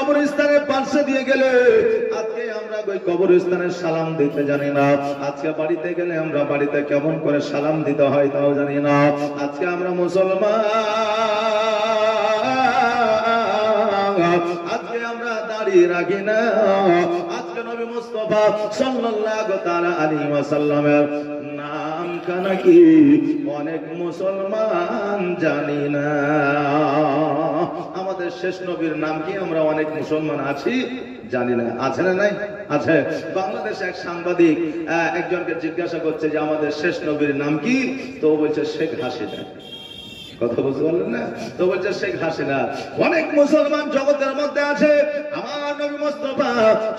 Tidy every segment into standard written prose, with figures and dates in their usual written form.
কবরস্থানের পাশে দিয়ে গেলে আজকে আমরা ওই কবরস্থানের সালাম দিতে জানি না। আজকে বাড়িতে গেলে আমরা বাড়িতে কেমন করে সালাম দিতে হয় তাও জানি না। আজকে আমরা মুসলমান, আজকে আমরা দাঁড়িয়ে রাখি না। আজকে নবী মুস্তাফা সাল্লাল্লাহু তাআলা আলাইহি ওয়াসাল্লামের নাম কানা কি অনেক মুসলমান জানি না। আমাদের শেষ নবীর নাম কি আমরা অনেক মুসলমান আছি জানি না। আছে না নাই? আছে। বাংলাদেশে এক সাংবাদিক একজনকে জিজ্ঞাসা করছে যে আমাদের শেষ নবীর নাম কি? তো বলছে শেখ হাসিনা। কথা বুঝতে পারলেন না? তো বলছে শেখ হাসিনা। অনেক মুসলমান জগতের মধ্যে আছে আমার নবী মুস্তাফা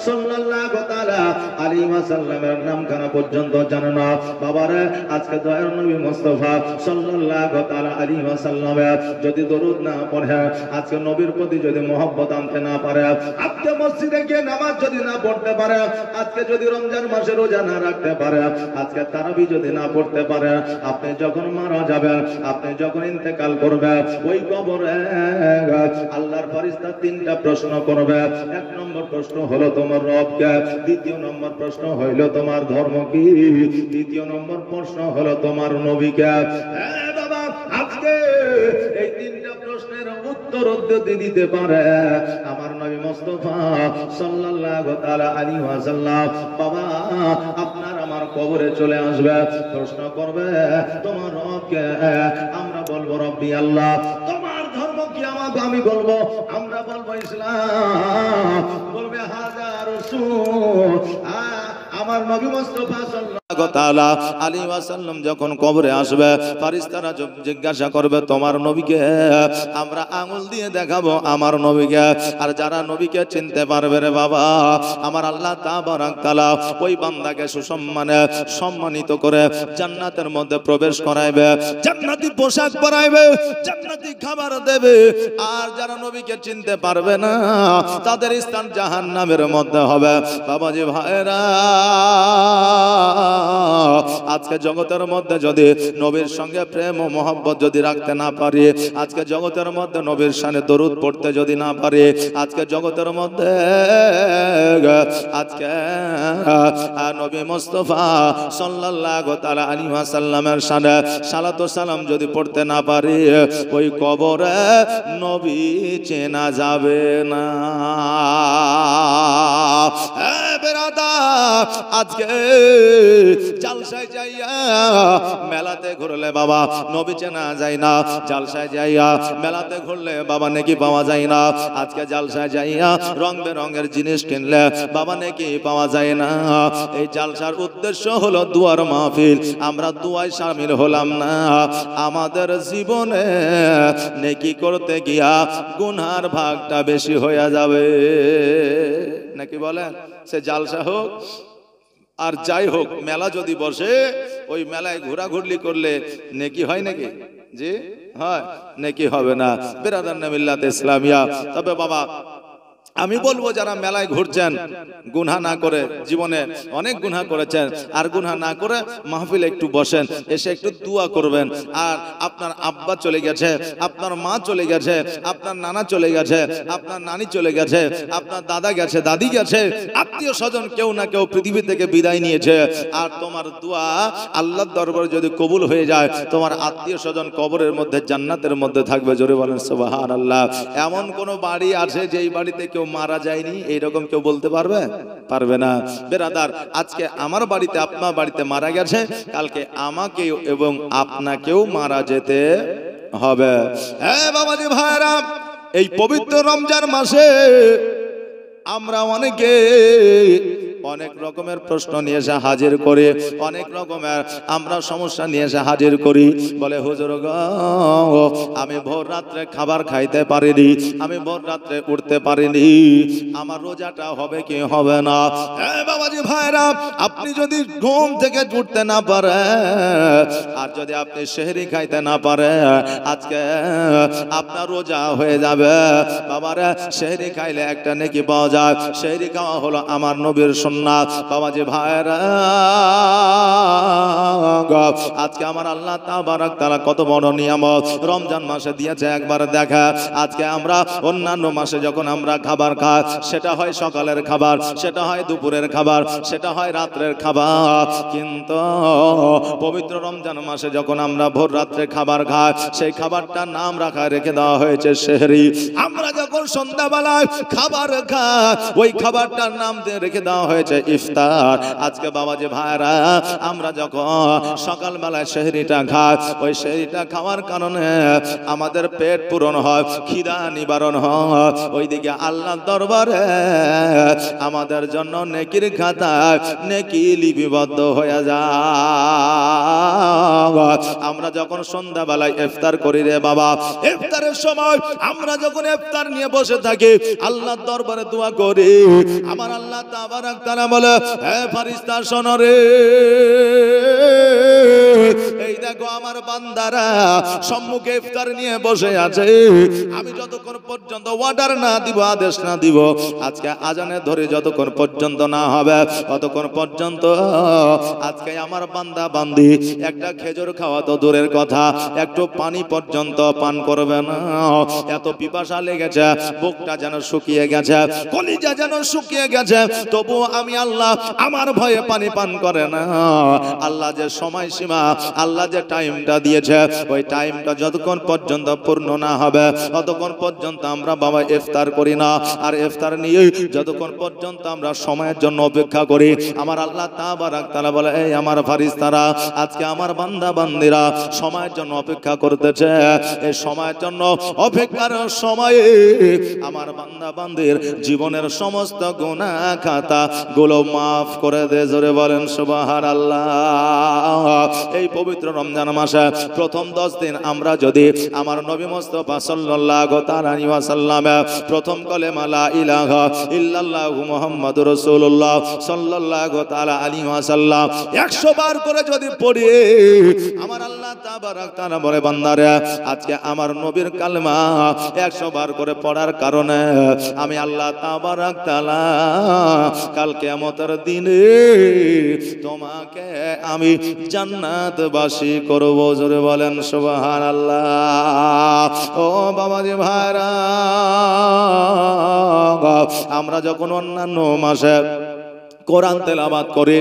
সাল্লাল্লাহু তাআলা আলাইহি ওয়াসাল্লামের নামখানা পর্যন্ত জানে না। বাবারে আজকে দয়ার নবী মুস্তাফা সাল্লাল্লাহু তাআলা আলাইহি ওয়াসাল্লামে যদি দরুদ না পড়ে, আজকে নবীর প্রতি যদি মহব্বত আনতে না পারে, আজকে মসজিদে গিয়ে নামাজ যদি না পড়তে পারে, আজকে যদি রমজান মাসে রোজা না রাখতে পারে, আজকে তারাবি যদি না পড়তে পারে, আপনি যখন মারা যাবেন, আপনি যখন ইন্তেকাল করবে, ওই কবরে আল্লাহর ফেরেশতা তিনটা প্রশ্ন করবে। এক নম্বর প্রশ্ন হলো তোমার রব কে, দ্বিতীয় নম্বর প্রশ্ন হইল তোমার ধর্ম কি, তৃতীয় নম্বর প্রশ্ন হলো তোমার নবী কে। হ্যাঁ বাবা, আজকে এই তিনটা প্রশ্নের উত্তর যদি দিতে পারে আমার নবী মুস্তাফা সাল্লাল্লাহু তাআলা আলাইহি ওয়াসাল্লাম, বাবা আপনার আমার কবরে চলে আসবে, প্রশ্ন করবে তোমার রব কে। আমরা বলবো রব্বি আল্লাহ। তোমার ধর্ম কি? আমি বলবো, আমরা বলবো ইসলাম। বলবে হাজা রাসূল। আমার নবী মুস্তাফা সাল্লাল্লাহু তাআলা আলাইহি ওয়াসাল্লাম যখন কবরে আসবে, ফেরেশতারা জিজ্ঞাসা করবে তোমার নবীকে। আমরা আঙ্গুল দিয়ে দেখাবো আমার নবীকে। আর যারা নবীকে চিনতে পারবে রে বাবা, আমার আল্লাহ তাবারক তাআলা ওই বান্দাকে সুসম্মানে সম্মানিত করে জান্নাতের মধ্যে প্রবেশ করাইবে, জান্নাতি পোশাক পরাইবে, জান্নাতি খাবার দেবে। আর যারা নবীকে চিনতে পারবে না তাদের স্থান জাহান্নামের মধ্যে হবে। বাবাজি ভাইরা, আজকে জগতের মধ্যে যদি নবীর সঙ্গে প্রেম ও মহব্বত যদি রাখতে না পারি, আজকে জগতের মধ্যে নবীর শানে দরুদ পড়তে যদি না পারি, আজকে জগতের মধ্যে আজকে নবী মুস্তাফা সাল্লাল্লাহু তাআলা আলাইহি ওয়াসাল্লামের শানে সালাত ও সালাম যদি পড়তে না পারি, ওই কবরে নবী চেনা যাবে না। আজকে জালসায় যাইয়া মেলাতে ঘুরলে বাবা নবী চেনা যায় না, জালসায় যাইয়া মেলাতে ঘুরলে বাবা নেকি পাওয়া যায় না। আজকে জালসায় যাইয়া রং বেরঙের জিনিস কিনলে বাবা নেকি পাওয়া যায় না। এই জালসার উদ্দেশ্য হলো দুয়ার মাহফিল। আমরা দুয়ায় শামিল হলাম না, আমাদের জীবনে নেকি করতে গিয়া গুনার ভাগটা বেশি হয়ে যাবে। নাকি বলেন? সে জালসা হোক আর যাই হোক, মেলা যদি বসে, ওই মেলায় ঘোরাঘুরলি করলে নেকি হয় নাকি? জি হয়, নেকি হবে না। বিরাদার মিল্লাত ইসলামিয়া। তবে বাবা আমি বলবো যারা মেলায় ঘুরছেন, গুনাহ না করে, জীবনে অনেক গুনাহ করেছেন, আর গুনাহ না করে মাহফিলে একটু বসেন, এসে একটু দোয়া করবেন। আর আপনার আব্বা চলে গেছে, আপনার মা চলে গেছে, আপনার নানা চলে গেছে, আপনার নানি চলে গেছে, আপনার দাদা গেছে, দাদি গেছে, আত্মীয় স্বজন কেউ না কেউ পৃথিবী থেকে বিদায় নিয়েছে। আর তোমার দোয়া আল্লাহর দরবারে যদি কবুল হয়ে যায়, তোমার আত্মীয় স্বজন কবরের মধ্যে জান্নাতের মধ্যে থাকবে। জোরে বলেন সুবহানাল্লাহ। এমন কোন বাড়ি আছে যেই বাড়িতে কেউ মারা যায়নি? এইরকম কেউ বলতে পারবে? পারবে না। বেরাদার, আজকে আমার বাড়িতে আপনার বাড়িতে মারা গেছে, কালকে আমাকেও এবং আপনাকেও মারা যেতে হবে। হ্যাঁ বাবাজি ভাইরা, এই পবিত্র রমজান মাসে আমরা অনেকে অনেক রকমের প্রশ্ন নিয়ে এসে হাজির করি, অনেক রকমের আমরা সমস্যা নিয়ে এসে হাজির করি। বলে হুজুর গো, আমি ভোর রাত্রে খাবার খাইতে পারিনি, আমি ভোর রাত্রে উঠতে পারিনি, আমার রোজাটা হবে কি হবে না? বাবাজি ভাইরা, আপনি যদি ঘুম থেকে উঠতে না পারে, আর যদি আপনি সেহরি খাইতে না পারে, আজকে আপনার রোজা হয়ে যাবে। বাবারা, সেহরি খাইলে একটা নেকি পাওয়া যায়। সেহরি খাওয়া হলো আমার নবীর সুন্নাত। সুন্নাত। বাবাজি ভাইরা, আজকে আমার আল্লাহ তাবারক তাআলা কত বড় নিয়ামত রমজান মাসে দিয়েছে একবার দেখা। আজকে আমরা অন্যান্য মাসে যখন আমরা খাবার খাই, সেটা হয় সকালের খাবার, সেটা হয় দুপুরের খাবার, সেটা হয় রাত্রের খাবার, কিন্তু পবিত্র রমজান মাসে যখন আমরা ভোর রাত্রে খাবার খাই, সেই খাবারটার নাম রেখে দেওয়া হয়েছে সেহরি। আমরা যখন সন্ধ্যাবেলায় খাবার খাই, ওই খাবারটার নাম রেখে দেওয়া হয়েছে ইফতার। আজকে বাবাজি ভাইরা, আমরা যখন সকালবেলায় সেহরিটা খাই, ওই সেহরিটা খাওয়ার কারণে আমাদের পেট পূরণ হয়, খিদা নিবারণ হয়। ওইদিকে আল্লাহর দরবারে আমাদের জন্য নেকির খাতায় নেকি লিপিবদ্ধ হয়ে যায়। আমরা যখন সন্ধ্যাবেলায় ইফতার করি রে বাবা, ইফতারের সময় আমরা যখন ইফতার নিয়ে বসে থাকি, আল্লাহর দরবারে দোয়া করি, আমার আল্লাহ তাবারক তাআলা বলে, হে ফেরেশতা শোনো রে, এই দেখো আমার বান্দারা সম্মুখে ইফতার নিয়ে বসে আছে। আমি যতক্ষণ পর্যন্ত অর্ডার না দিব, আদেশ না দিব, আজকে আজানে ধরে যতক্ষণ পর্যন্ত না হবে, ততক্ষণ পর্যন্ত আজকে আমার বান্দা বান্দি একটা খেজুর খাওয়া তো দূরের কথা, একটু পানি পর্যন্ত পান করবে না। এত পিপাসা লেগেছে, বুকটা যেন শুকিয়ে গেছে, কলিজা যেন শুকিয়ে গেছে, তবু আমি আল্লাহ আমার ভয়ে পানি পান করে না। আল্লাহ যে সময়সীমা, আল্লাহ যে টাইমটা দিয়েছে, ওই টাইমটা যতক্ষণ পর্যন্ত পূর্ণ না হবে, ততক্ষণ পর্যন্ত আমরা বাবা ইফতার করি না। আর ইফতার নিয়ে যতক্ষণ পর্যন্ত আমরা সময়ের জন্য অপেক্ষা করি, আমার আল্লাহ তাবারক তাআলা বলে, এই আমার ফেরেশতারা, আজকে আমার বান্দা বান্দিরা সময়ের জন্য অপেক্ষা করতেছে। এই সময়ের জন্য অপেক্ষার সময়ে আমার বান্দা বান্দির জীবনের সমস্ত গুনাহ খাতা গুলো মাফ করে দে। জোরে বলেন সুবহানাল্লাহ। এই পবিত্র রমজান মাসে প্রথম 10 দিন আমরা যদি আমার নবী মুস্তাফা সাল্লাল্লাহু তাআলা আলাইহি ওয়াসাল্লাম প্রথম কলেমা লা ইলাহা ইল্লাল্লাহু মুহাম্মাদুর রাসূলুল্লাহ সাল্লাল্লাহু তাআলা আলাইহি ওয়াসাল্লাম 100 বার করে যদি পড়ি, আমার আল্লাহ তাবারক তাআলা বলে, বান্দারা আজকে আমার নবীর কালেমা 100 বার করে পড়ার কারণে আমি আল্লাহ তাবারক তাআলা কাল কিয়ামতের দিনে তোমাকে আমি জান্নাতবাসী করব। জোরে বলেন সুবহানাল্লাহ। ও বাবাজি ভাইরা, আমরা যখন অন্যান্য মাসে কোরআন তেলাওয়াত করে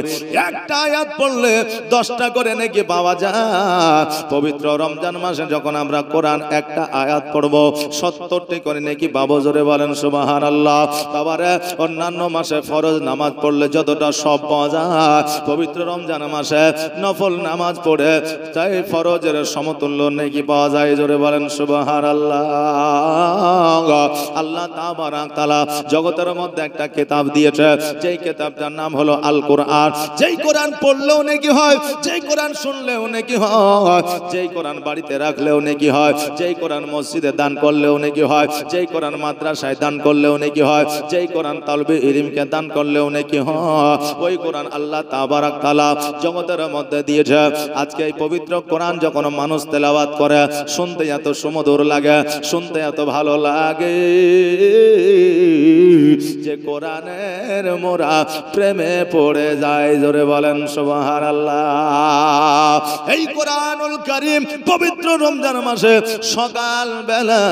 একটা আয়াত পড়লে 10টা করে নেকি পাওয়া যায়, পবিত্র রমজান মাসে যখন আমরা কোরআন একটা আয়াত পড়ব 70টি করে নেকি পাবো। জোরে বলেন সুবহানাল্লাহ। বাবারে, অন্যান্য মাসে ফরজ নামাজ পড়লে যতটা সব পাওয়া যায়, পবিত্র রমজান মাসে নফল নামাজ পড়ে তাই ফরজের সমতুল্য নেকি পাওয়া যায়। জোরে বলেন সুবহানাল্লাহ। আল্লাহ তাবারক তাআলা জগতের মধ্যে একটা কিতাব দিয়েছে, যেই কিতাবটার নাম হলো আল কোরআন। যেই কোরআন পড়লেও নেকি হয়, যেই কোরআন শুনলেও নেকি হয়, যেই কোরআন বাড়িতে রাখলেও নেকি হয়, যেই কোরআন মসজিদে দান করলেও নেকি হয়, যেই কোরআন মাদ্রাসায় দান করলেও নেকি হয়, যেই কোরআন তালবে ইলমকে দান করলেও নেকি হয়, ওই কোরআন আল্লাহ তাবারক তাআলা জগতের মধ্যে দিয়েছে। আজকে এই পবিত্র কোরআন যখন মানুষ তেলাওয়াত করে, শুনতে এত সুমধুর লাগে, শুনতে এত ভালো লাগে যে কোরআনের মোরা প্রেমে পড়ে যায়। জোরে বলেন সুবহানাল্লাহ। এই কোরআনুল কারীম পবিত্র রমজান মাসে সকাল বেলা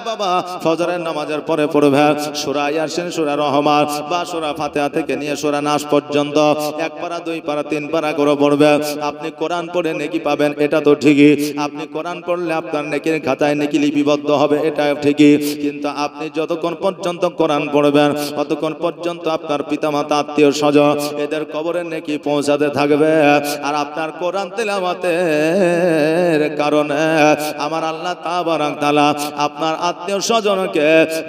বাবা ফজরের নামাজের পরে পড়বে সূরা ইয়াসিন, সূরা রহমান বা সূরা ফাতিহা থেকে নিয়ে সূরা নাস পর্যন্ত 1 পারা 2 পারা 3 পারা করে পড়বে। আপনি কোরআন পড়ে নেকি পাবেন, এটা তো ঠিকই। আপনি কোরআন পড়লে আপনার নেকির খাতায় নেকি লিপিবদ্ধ হবে, এটা ঠিকই। কিন্তু আপনি যতক্ষণ পর্যন্ত কোরআন পড়বেন, ততক্ষণ পর্যন্ত আপনার পিতামাতা, আত্মীয় স্বজন এদের কবরে নেকি পৌঁছাতে থাকবে। আর আপনার কোরআন তেলাওয়াতের কারণে আমার আল্লাহ তাবারক তাআলা আপনার আত্মীয় স্বজনকে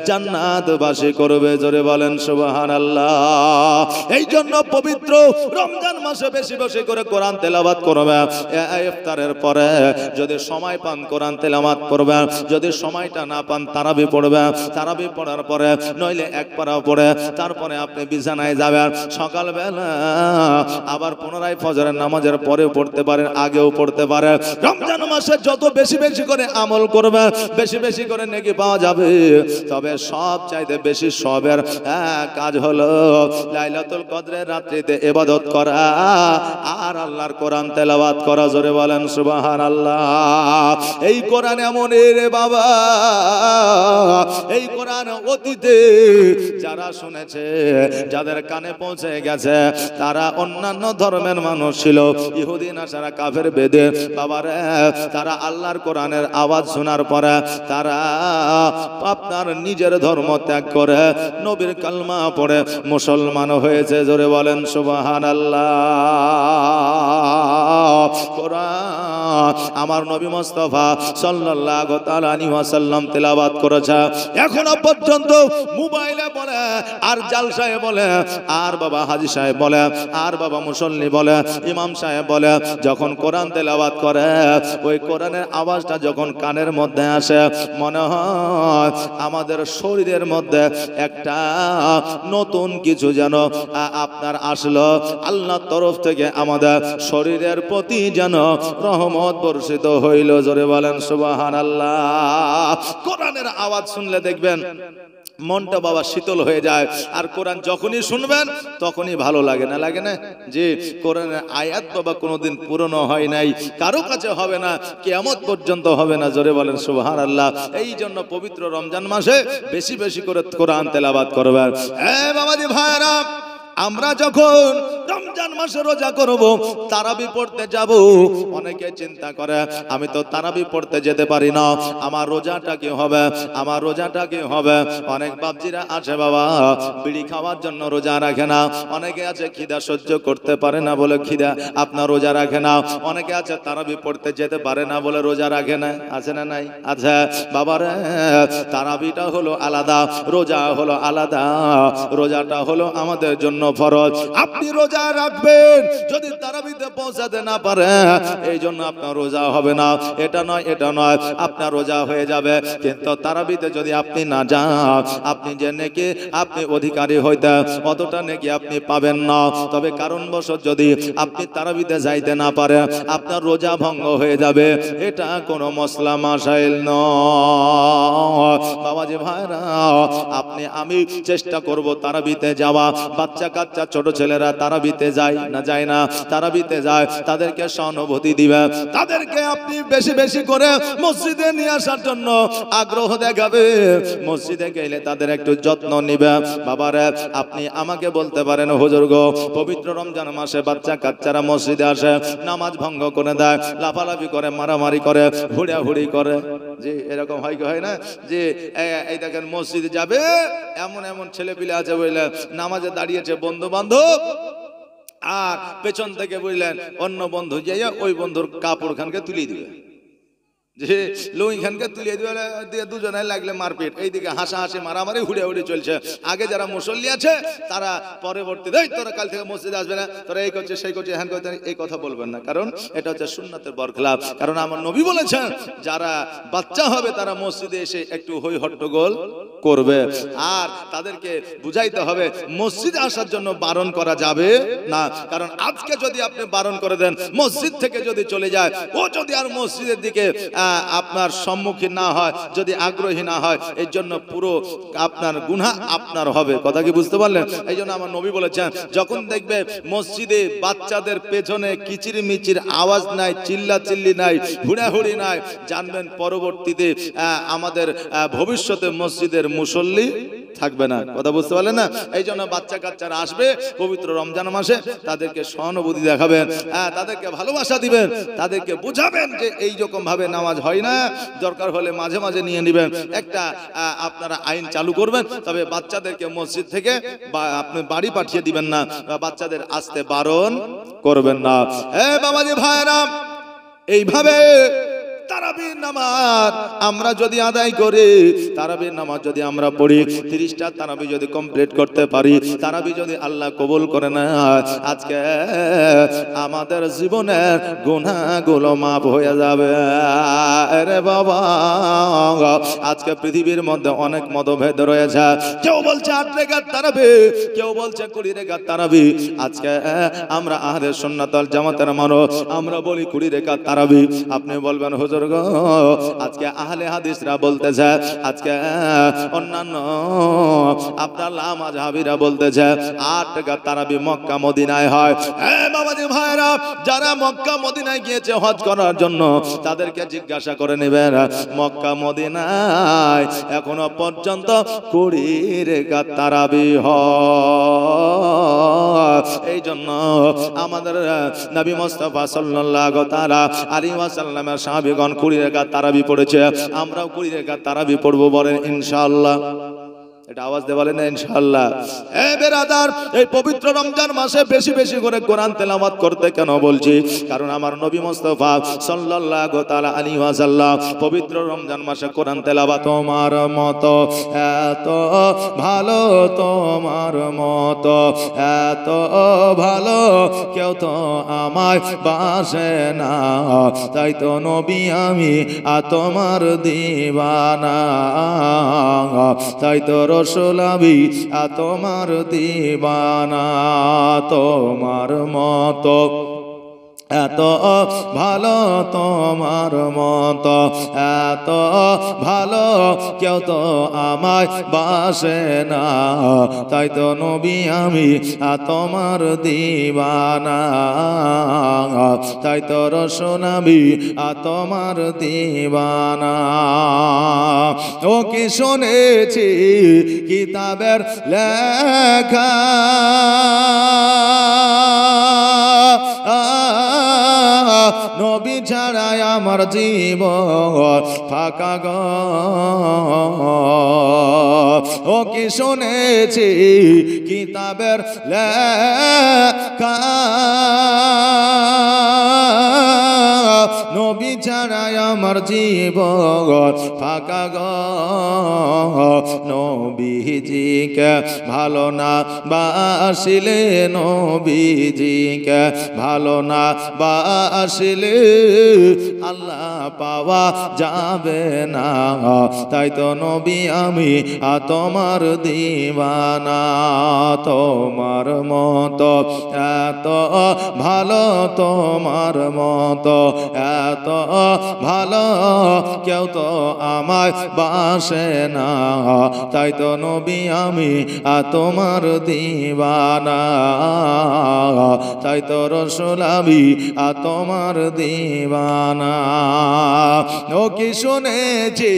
জান্নাতবাসী করবে। জোরে বলেন সুবহানাল্লাহ। এই জন্য পবিত্র রমজান মাসে বেশি বেশি করে কোরআন তেলাওয়াত করবে। ইফতারের পরে যদি সময় পান কোরআন তেলাওয়াত করবেন, যদি সময়টা না পান তারাবি পড়বে। তারাবি পড়ার পরে নইলে 1 পারা পড়ে তারপরে আপনি বিছানায় যাবেন। সকালবেলা আবার পুনরায় ফজরের নামাজের পরে পড়তে পারেন, আগেও পড়তে পারেন। রমজান মাসে যত বেশি বেশি করে আমল করবেন, বেশি বেশি করে নেকি পাওয়া যাবে, তবে সব চাইতে বেশি সবের কাজ হলো লাইলাতুল কদরের রাত্রিতে ইবাদত করা আর আল্লাহর কোরআন তেলাওয়াত করা। জোরে বলেন সুবহানাল্লাহ। এই কোরআন এমন রে বাবা, এই কোরআন অতীতে যারা শুনেছে, যাদের কানে পৌঁছে গেছে, তারা অন্যান্য ধর্মের মানুষ ছিল, ইহুদি নাসারা কাফের বেদে বাবারে, তারা আল্লাহর কোরআনের আওয়াজ শোনার পরে তারা আপনার নিজের ধর্ম ত্যাগ করে নবীর কালমা পড়ে মুসলমান হয়েছে। জোরে বলেন সুবহানাল্লাহ। কোরআন আমার নবী মুস্তাফা সাল্লাল্লাহু তাআলা আলাইহি ওয়াসাল্লাম তেলাওয়াত করেছে। এখনো পর্যন্ত মোবাইলে বলে, আর জালসায় বলে, আর বাবা হাজী সাহেব বলে, আর বাবা মুসল্লি বলে, ইমাম সাহেব বলে, যখন কোরআন তেলাওয়াত করে ওই কোরআনের আওয়াজটা যখন কানের মধ্যে আসে, মনে হয় আমাদের শরীরের মধ্যে একটা নতুন কিছু যেন আপনার আসলো, আল্লাহর তরফ থেকে আমাদের শরীরের প্রতি যেন রহমত বর্ষিত হইল। জোরে বলেন সুবহানাল্লাহ। কোরআনের আওয়াজ শুনলে দেখবেন মনটা বাবা শীতল হয়ে যায়। আর কোরআন যখনই শুনবেন তখনই ভালো লাগে, না লাগে না? যে কোরআনের আয়াত বাবা কোনোদিন পুরনো হয় নাই, কারো কাছে হবে না, কিয়ামত পর্যন্ত হবে না। জোরে বলেন সুবহানাল্লাহ। এই জন্য পবিত্র রমজান মাসে বেশি বেশি করে কোরআন তেলাওয়াত করবেন। বাবাজি ভাইরা, আমরা যখন রমজান মাসে রোজা করব, তারাবি পড়তে যাব, অনেকে চিন্তা করে আমি তো তারাবি পড়তে যেতে পারি না, আমার রোজাটা কি হবে, আমার রোজাটা কি হবে। অনেক বাপজিরা আছে বাবা বিড়ি খাওয়ার জন্য রোজা রাখে না, অনেকে আছে খিদা সহ্য করতে পারে না বলে খিদা আপনার রোজা রাখে না, অনেকে আছে তারাবি পড়তে যেতে পারে না বলে রোজা রাখে না। আছে না নাই? আচ্ছা বাবারে, তারাবিটা হলো আলাদা, রোজা হলো আলাদা। রোজাটা হলো আমাদের জন্য ফরজ। আপনি রোজা রাখবেন, যদি তারাবিতে পৌঁছাতে না পারে এই জন্য আপনার রোজা হবে না, এটা নয়, এটা নয়, আপনার রোজা হয়ে যাবে। কিন্তু তারাবিতে যদি আপনি না যান, আপনি যে নেকি আপনি অধিকারী হইতে অতটা নেকি আপনি পাবেন না। তবে কারণবশত যদি আপনি তারাবিতে যাইতে না পারে, আপনার রোজা ভঙ্গ হয়ে যাবে। এটা কোনো মশলা মাসাইল নয়। বাবাজি ভাইরা, আপনি আমি চেষ্টা করব তারাবিতে যাওয়া। বাচ্চা কাচ্চা ছোট ছেলেরা তারাবিতে যায় না, যায় না? তারাবিতে যায়, তাদেরকে সহানুভূতি দিবে, তাদেরকে আপনি বেশি বেশি করে মসজিদে নিয়ে আসার জন্য আগ্রহ দেখাবে। মসজিদে গেলে তাদের একটু যত্ন নিবে। বাবারে, আপনি আমাকে বলতে পারেন হুজুর গো, পবিত্র রমজান মাসে বাচ্চা কাচ্চারা মসজিদে আসে, নামাজ ভঙ্গ করে দেয়, লাফালাফি করে, মারামারি করে, হুড়াহুড়ি করে। যে এরকম হয় কি হয় না? যে এই দেখেন মসজিদে যাবে, এমন এমন ছেলে পিলে আছে বুঝলেন, নামাজে দাঁড়িয়েছে বন্ধু বান্ধব, আর পেছন থেকে বুঝলেন অন্য বন্ধু যাইয়া ওই বন্ধুর কাপড় খানকে তুলিয়ে দিবে, যে লুঙ্গি খানকে তুলিয়ে দিয়ে দুজনে লাগলে মারপিট, এইদিকে হাসাহাসি মারামারি হুড়াহুড়ি চলছে। আগে যারা মুসল্লি আছে তারা পরবর্তী তোরা কাল থেকে মসজিদে আসবে না, তোরা এই করছে সেই করছে হ্যান করছে, এই কথা বলবেন না, কারণ এটা হচ্ছে সুন্নাতের বরখলাফ। কারণ আমার নবী বলেছেন যারা বাচ্চা হবে তারা মসজিদে এসে একটু হই হট্টগোল করবে, আর তাদেরকে বুঝাইতে হবে মসজিদে আসার জন্য বারণ করা যাবে না। কারণ আজকে যদি আপনি বারণ করে দেন, মসজিদ থেকে যদি চলে যায়, ও যদি আর মসজিদের দিকে আপনার সম্মুখীন না হয়, যদি আগ্রহী না হয়, এই জন্য পুরো আপনার গুনাহ আপনার হবে। কথা কি বুঝতে পারলেন? এই জন্য আমার নবী বলেছেন, যখন দেখবে মসজিদে বাচ্চাদের পেছনে কিচির মিচির আওয়াজ নাই, চিল্লা চিল্লি নাই, হুড়াহুড়ি নাই, জানবেন পরবর্তীতে আমাদের ভবিষ্যতে মসজিদের মুসল্লি থাকবে না। কথা বুঝতে পারলেন না? এই জন্য বাচ্চা কাচ্চারা আসবে পবিত্র রমজান মাসে, তাদেরকে সহানুভূতি দেখাবেন, তাদেরকে ভালোবাসা দিবেন, তাদেরকে বুঝাবেন যে এই রকম ভাবে নামাজ হয় না, দরকার হলে মাঝে মাঝে নিয়ে নেবেন। একটা আপনারা আইন চালু করবেন, তবে বাচ্চাদেরকে মসজিদ থেকে আপনি বাড়ি পাঠিয়ে দিবেন না, বাচ্চাদের আসতে বারণ করবেন না। বাবাজি ভাইরা, এইভাবে তারাবির নামাজ আমরা যদি আদায় করি, তারাবির নামাজ যদি আমরা পড়ি, 30টা তারাবি যদি কমপ্লিট করতে পারি, তারাবি যদি আল্লাহ কবুল করে না, আজকে আমাদের জীবনের গুনাহগুলো মাফ হয়ে যাবে। আরে বাবা, আজকে পৃথিবীর মধ্যে অনেক মতভেদ রয়েছে। কেউ বলছে 8 রাকাত তারাবি, কেউ বলছে 20 রাকাত তারাবি। আজকে আমরা আহলে সুন্নাত ওয়াল জামাতের মানুষ, আমরা বলি 20 রাকাত তারাবি। আপনি বলবেন হুজুর হুজুর গো আজকে আহলে হাদিসরা বলতেছে, আজকে অন্যান্য আপনার লামাযহাবীরা বলতেছে 8 টাকা তারাবি মক্কা মদিনায় হয়। বাবাজি ভাইরা, যারা মক্কা মদিনায় গিয়েছে হজ করার জন্য তাদেরকে জিজ্ঞাসা করে নেবেন মক্কা মদিনায় এখনো পর্যন্ত 20 রাকাত তারাবি হয়। এই জন্য আমাদের নবী মুস্তাফা সাল্লাল্লাহু তাআলা আলাইহি ওয়াসাল্লামের সাহাবীগণ 20 রাকাত তারাবি পড়েছে, আমরাও 20 রাকাত তারাবি পড়বো, বলেন ইনশাআল্লাহ। এটা আওয়াজ দিয়ে বলেন না ইনশাআল্লাহ। বেরাদার, এই পবিত্র রমজান মাসে বেশি বেশি করে কোরআন তেলাওয়াত করতে কেন বলছি? কারণ আমার নবী মুস্তাফা সাল্লাল্লাহু তাআলা আলাইহি ওয়াসাল্লাম পবিত্র রমজান মাসে কোরআন তেলাওয়াত, তোমার মতো এত ভালো, তোমার মতো এত ভালো কেউ তো আমায় বাসে না, তাই তো নবী আমি তোমার দিওয়ানা, তাই তো রসুল আমি তোমার দিওয়ানা, তোমার মতো এত ভালো, তোমার মতো এত ভালো কেউ তো আমায় বাসে না, তাই তো নবী আমি তোমার দিওয়ানা, তাই তো রসুল আমি তোমার দিওয়ানা। ও কি শুনেছি কিতাবের লেখা, নবী ছাড়াই আমার জীবন ফাঁকা গো। ও কি শুনেছি কিতাবের লেখা, নবী ছাড়াই আমার জীবন ফাঁকা গো। নবীজিকে ভালো না বাসিলে, নবীজিকে ভালো না বাসিলে আল্লাহ পাওয়া যাবে না, তাই তো নবী আমি তোমার দিওয়ানা, তোমার মতো এত ভালো, তোমার মতো এত ভালো কেউ তো আমায় বাসে না, তাই তো নবী আমি তোমার দিওয়ানা, তাই তো রসুল আমি তোমার দিওয়ানা। ও কি শুনেছি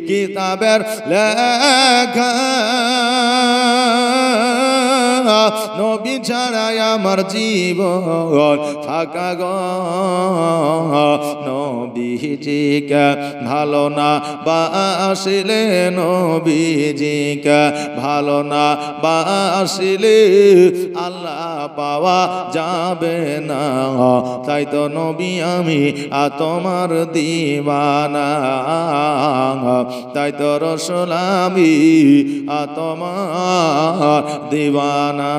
কিতাবের লেখা, নবী ছাড়াই আমার জীবন ফাঁকা গো। নবীজিকে ভালো না বাসিলে, নবীজিকে ভালো না বাসিলে আল্লাহ পাওয়া যাবে না, তাই তো নবী আমি তোমার দিওয়ানা, তাই তো রসুল আমি তোমার দিওয়ানা।